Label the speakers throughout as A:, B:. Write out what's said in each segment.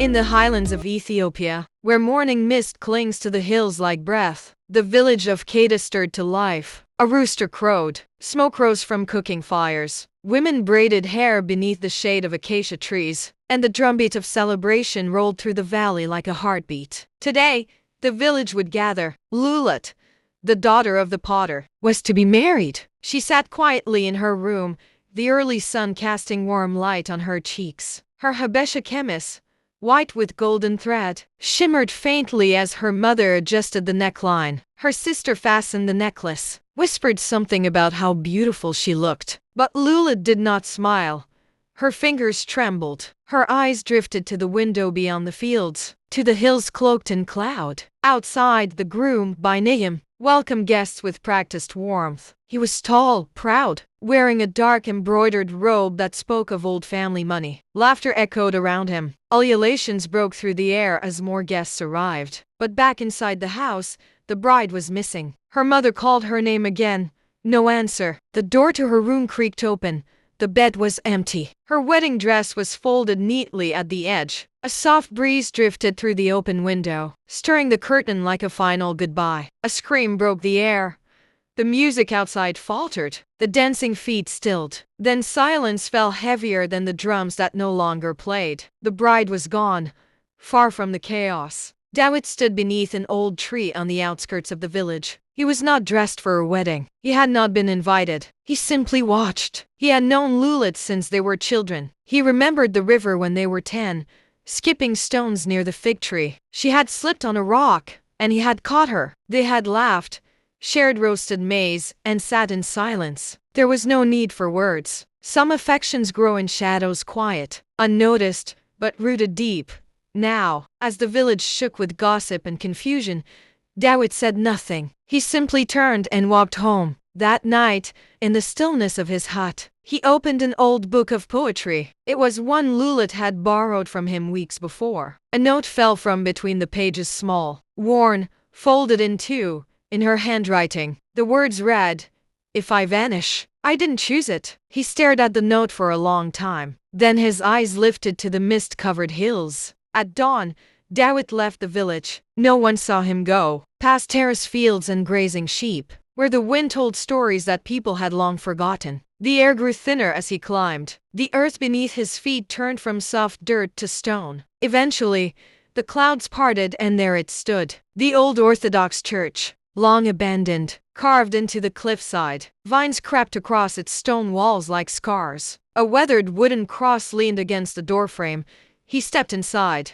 A: In the highlands of Ethiopia, where morning mist clings to the hills like breath, the village of Kada stirred to life. A rooster crowed, smoke rose from cooking fires, women braided hair beneath the shade of acacia trees, and the drumbeat of celebration rolled through the valley like a heartbeat. Today, the village would gather. Lulit, the daughter of the potter, was to be married. She sat quietly in her room, the early sun casting warm light on her cheeks. Her habesha chemise, white with golden thread, shimmered faintly as her mother adjusted the neckline. Her sister fastened the necklace, whispered something about how beautiful she looked. But Lula did not smile. Her fingers trembled. Her eyes drifted to the window beyond the fields, to the hills cloaked in cloud. Outside, the groom, by name, welcomed guests with practiced warmth. He was tall, proud, wearing a dark embroidered robe that spoke of old family money. Laughter echoed around him. Ululations broke through the air as more guests arrived. But back inside the house, the bride was missing. Her mother called her name again. No answer. The door to her room creaked open. The bed was empty. Her wedding dress was folded neatly at the edge. A soft breeze drifted through the open window, stirring the curtain like a final goodbye. A scream broke the air. The music outside faltered. The dancing feet stilled. Then silence fell heavier than the drums that no longer played. The bride was gone, far from the chaos. Dawit stood beneath an old tree on the outskirts of the village. He was not dressed for a wedding. He had not been invited. He simply watched. He had known Lulit since they were children. He remembered the river when they were 10, skipping stones near the fig tree. She had slipped on a rock, and he had caught her. They had laughed, shared roasted maize, and sat in silence. There was no need for words. Some affections grow in shadows, quiet, unnoticed, but rooted deep. Now, as the village shook with gossip and confusion, Dawit said nothing. He simply turned and walked home. That night, in the stillness of his hut, he opened an old book of poetry. It was one Lulit had borrowed from him weeks before. A note fell from between the pages, small, worn, folded in two, in her handwriting. The words read, "If I vanish, I didn't choose it." He stared at the note for a long time. Then his eyes lifted to the mist-covered hills. At dawn, Dawit left the village. No one saw him go. Past terrace fields and grazing sheep, where the wind told stories that people had long forgotten. The air grew thinner as he climbed. The earth beneath his feet turned from soft dirt to stone. Eventually, the clouds parted and there it stood. The old Orthodox church, long abandoned, carved into the cliffside. Vines crept across its stone walls like scars. A weathered wooden cross leaned against the doorframe. He stepped inside.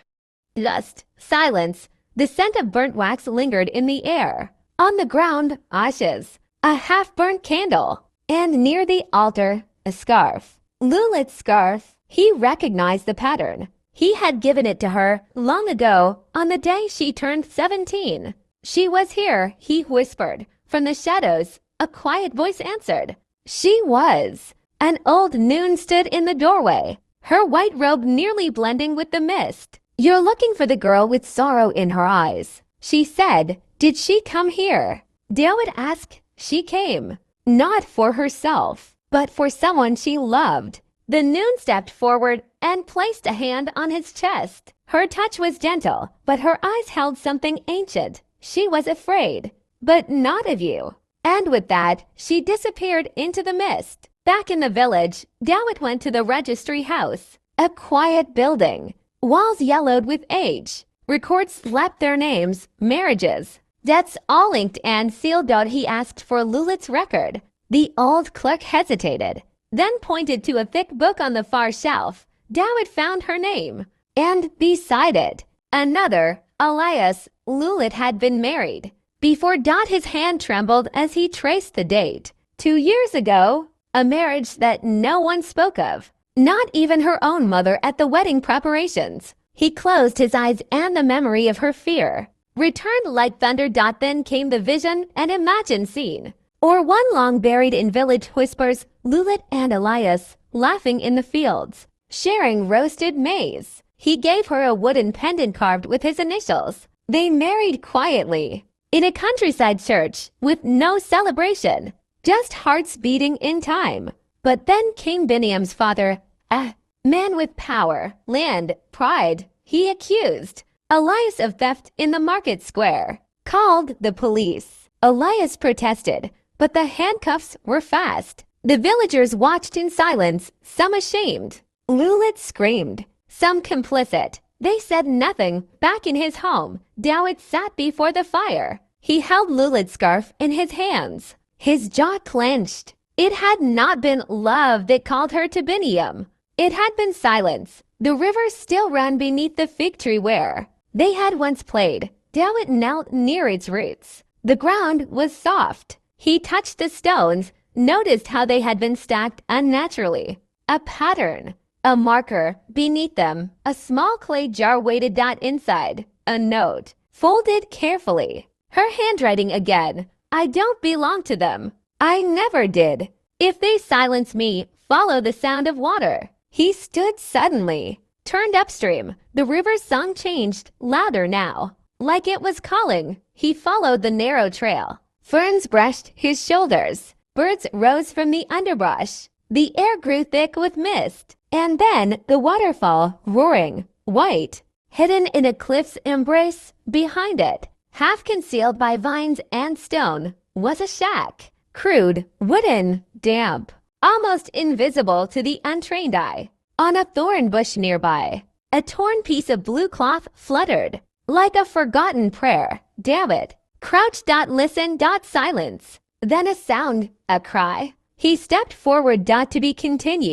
B: Dust, silence, the scent of burnt wax lingered in the air. On the ground, ashes, a half-burnt candle, and near the altar, a scarf. Lulit's scarf, he recognized the pattern. He had given it to her long ago on the day she turned 17. She was here, he whispered. From the shadows, a quiet voice answered. She was. An old noon stood in the doorway, her white robe nearly blending with the mist. "You're looking for the girl with sorrow in her eyes," she said. "Did she come here?" Dawit asked. She came, not for herself, but for someone she loved. The noon stepped forward and placed a hand on his chest. Her touch was gentle, but her eyes held something ancient. She was afraid, but not of you. And with that, she disappeared into the mist. Back in the village, Dawit went to the registry house, a quiet building. Walls yellowed with age. Records slapped their names, marriages, deaths all inked and sealed out. He asked for Lulit's record. The old clerk hesitated, then pointed to a thick book on the far shelf. Dawit found her name, and beside it, another, Elias. Lulit had been married. Before Dot, his hand trembled as he traced the date. 2 years ago, a marriage that no one spoke of. Not even her own mother at the wedding preparations. He closed his eyes and the memory of her fear returned like thunder. Then came the vision and imagined scene. Or one long buried in village whispers, Lulit and Elias laughing in the fields, sharing roasted maize. He gave her a wooden pendant carved with his initials. They married quietly, in a countryside church with no celebration, just hearts beating in time. But then came Biniam's father, a man with power, land, pride. He accused Elias of theft in the market square, called the police. Elias protested, but the handcuffs were fast. The villagers watched in silence, some ashamed. Lulit screamed, some complicit. They said nothing. Back in his home, Dawit sat before the fire. He held Lulit's scarf in his hands. His jaw clenched. It had not been love that called her to Biniam. It had been silence. The river still ran beneath the fig tree where they had once played. Dawit knelt near its roots. The ground was soft. He touched the stones, noticed how they had been stacked unnaturally. A pattern. A marker beneath them, a small clay jar weighted inside, a note, folded carefully. Her handwriting again. I don't belong to them. I never did. If they silence me, follow the sound of water. He stood suddenly, turned upstream. The river's song changed, louder now. Like it was calling, he followed the narrow trail. Ferns brushed his shoulders. Birds rose from the underbrush. The air grew thick with mist. And then the waterfall, roaring, white, hidden in a cliff's embrace. Behind it, half concealed by vines and stone, was a shack. Crude, wooden, damp, almost invisible to the untrained eye. On a thorn bush nearby, a torn piece of blue cloth fluttered. Like a forgotten prayer, Dawit crouched. Listen. Silence. Then a sound, a cry. He stepped forward. To be continued.